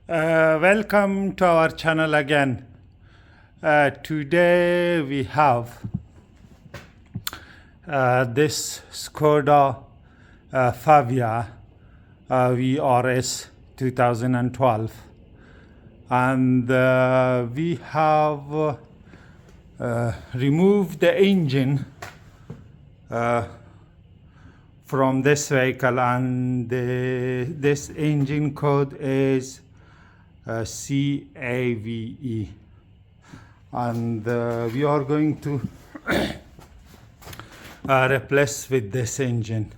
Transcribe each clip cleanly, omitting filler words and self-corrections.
Welcome to our channel again. Today we have this Skoda Fabia VRS 2012, and we have removed the engine from this vehicle, and this engine code is CAVE, and we are going to replace with this engine.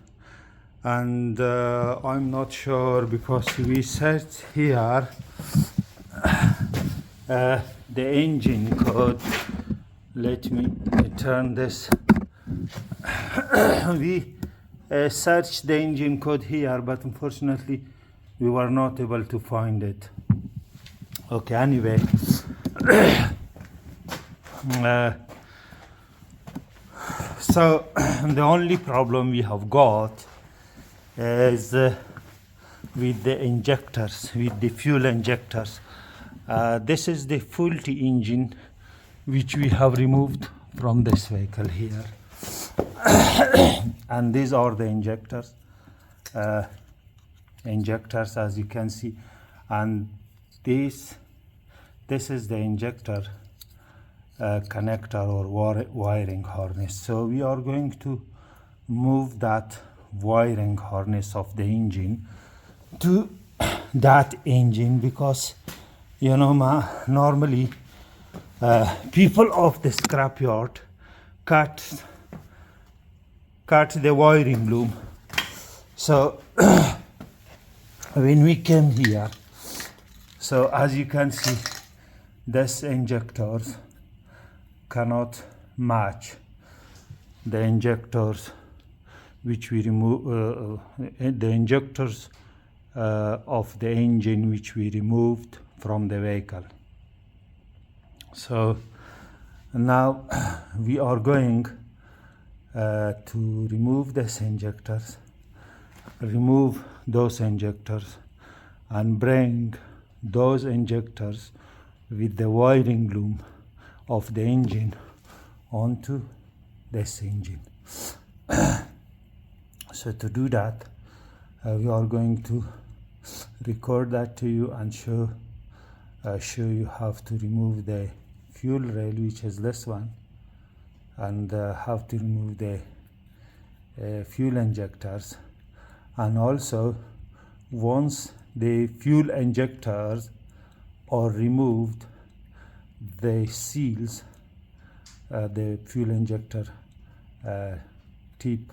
And I'm not sure because we searched here the engine code. Let me turn this. We searched the engine code here, but unfortunately we were not able to find it. Okay, anyway, so the only problem we have got is with the injectors, with the fuel injectors. This is the faulty engine which we have removed from this vehicle here. And these are the injectors, as you can see, and this is the injector connector or wiring harness. So we are going to move that wiring harness of the engine to that engine, because normally people of the scrapyard cut the wiring loom. So when we came here, so as you can see, this injectors cannot match the injectors which we remove, the injectors of the engine which we removed from the vehicle. So now we are going to remove these injectors, remove those injectors, and bring those injectors with the wiring loom of the engine onto this engine. So to do that, we are going to record that to you and show you how to remove the fuel rail, which is this one, and how to remove the fuel injectors. And also, once the fuel injectors are removed, the seals, the fuel injector tip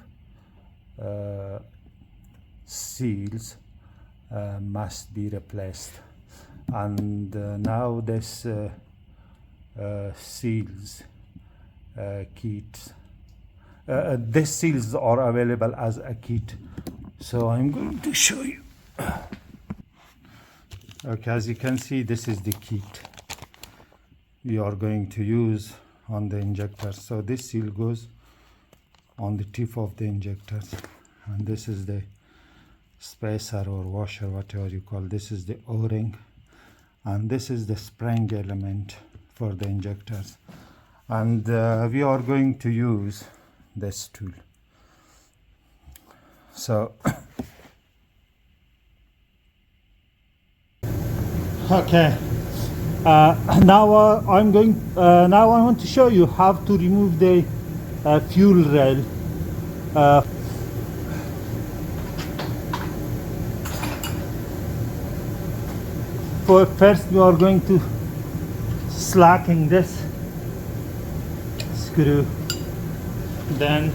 seals must be replaced. And now this seals kit, these seals are available as a kit, so I'm going to show you. Okay, as you can see, this is the kit we are going to use on the injector. So this seal goes on the tip of the injectors, and this is the spacer or washer, whatever you call. This is the o-ring, and this is the spring element for the injectors. And we are going to use this tool. So okay, now I want to show you how to remove the fuel rail. First we are going to slacken this screw, then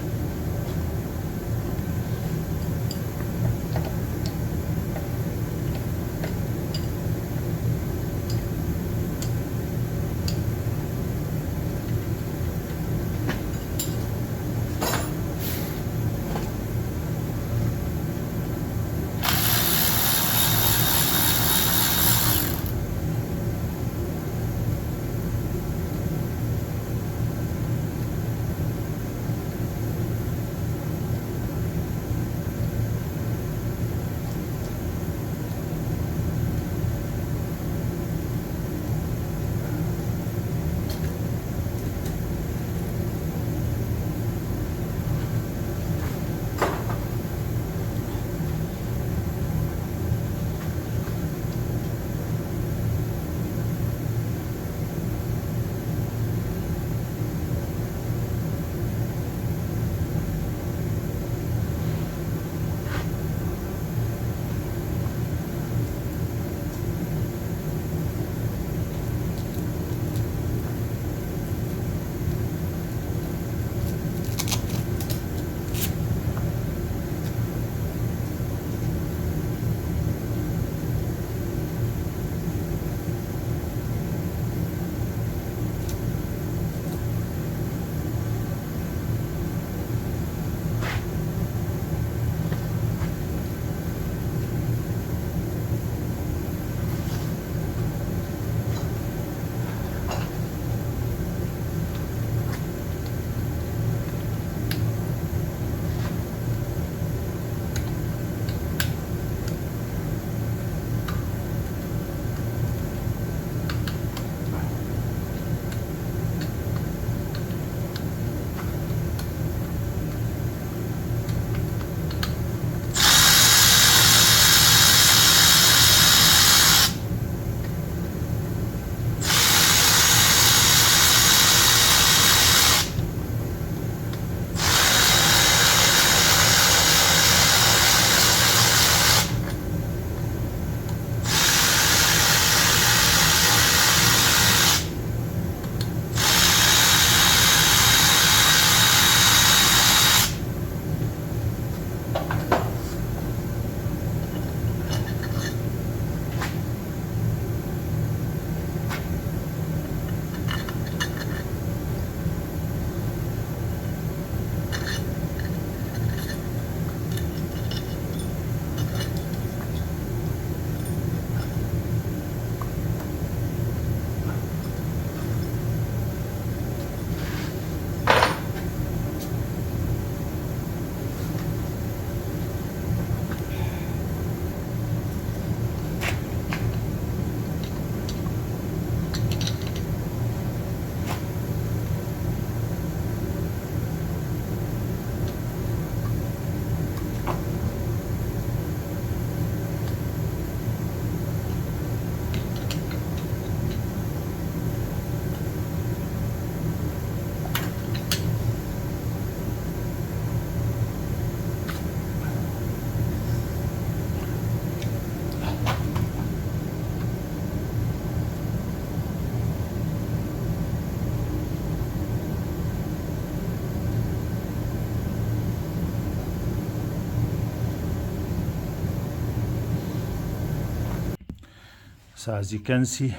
So as you can see,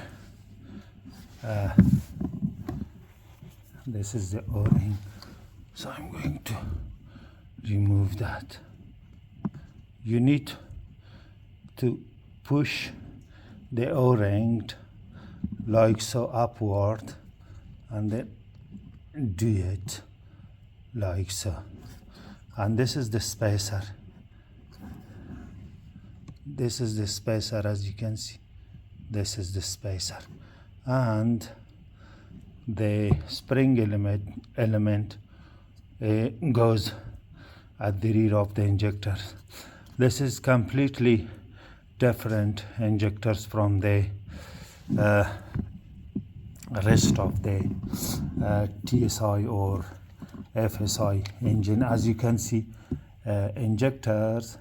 this is the O-ring, so I'm going to remove that. You need to push the O-ring like so upward, and then do it like so. And this is the spacer. This is the spacer, as you can see. This is the spacer, and the spring element goes at the rear of the injector. This is completely different injectors from the rest of the TSI or FSI engine. As you can see, injectors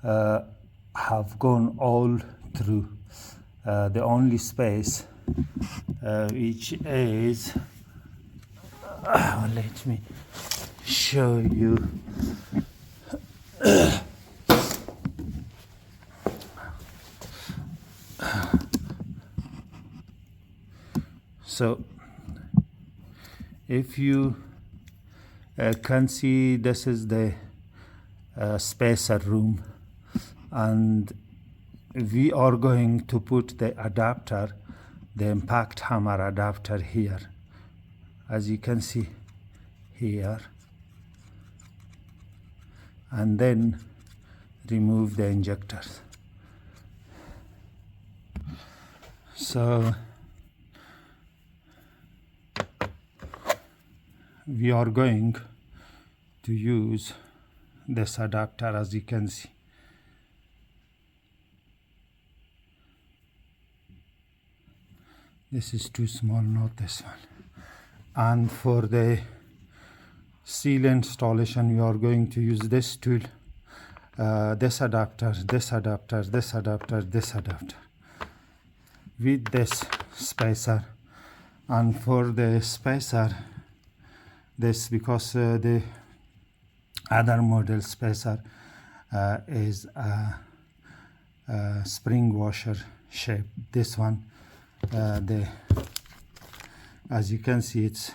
have gone all through. The only space which is let me show you. So if you can see, this is the spacer room, and we are going to put the adapter, the impact hammer adapter here, as you can see here, and then remove the injectors. So we are going to use this adapter, as you can see. This is too small, not this one. And for the seal installation, we are going to use this tool, this adapter, this adapter, this adapter, this adapter, with this spacer. And for the spacer, this, because the other model spacer is a spring washer shape. This one, as you can see, it's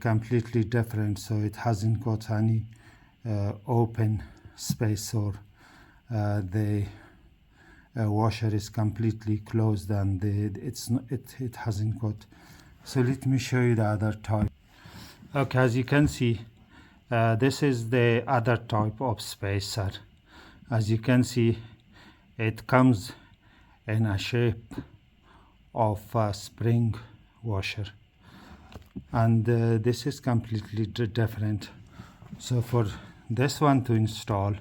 completely different, so it hasn't got any open space, or the washer is completely closed, and it hasn't got. So let me show you the other type. Okay, as you can see, this is the other type of spacer. As you can see, it comes in a shape of a spring washer, and this is completely different. So for this one to install,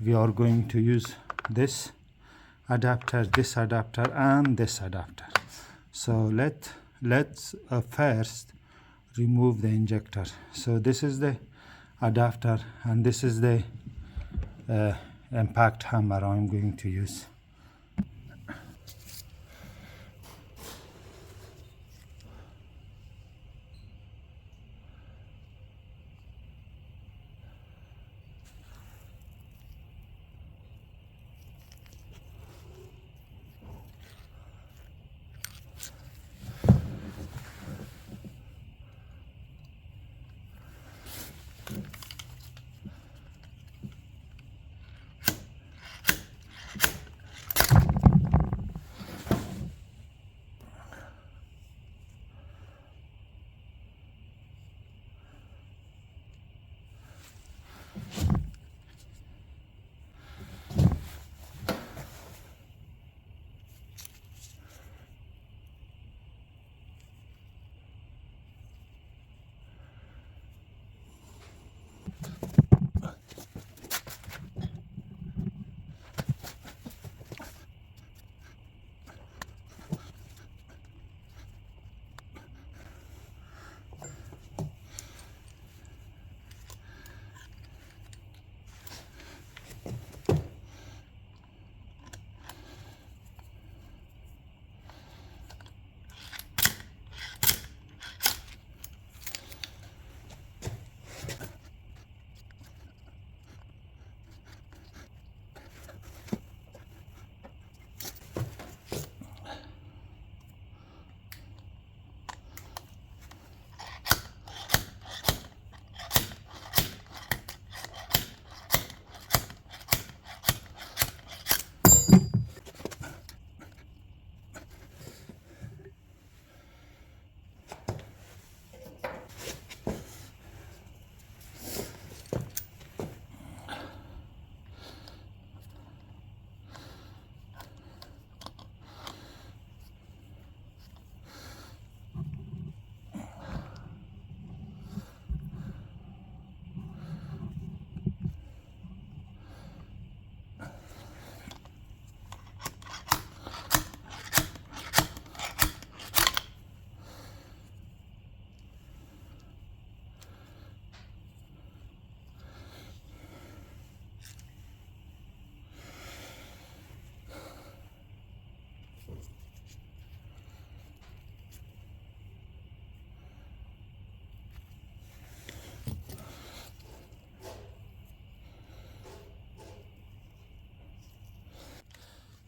we are going to use this adapter, this adapter, and this adapter. So let's first remove the injector. So this is the adapter, and this is the impact hammer I'm going to use.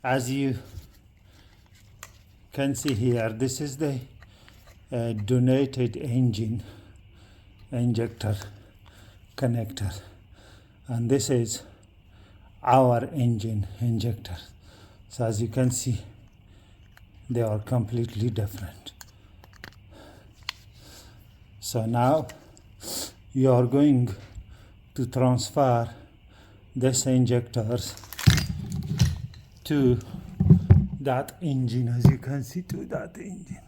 As you can see here, this is the donated engine injector connector, and this is our engine injector. So as you can see, they are completely different. So now you are going to transfer this injectors to that engine, as you can see, to that engine.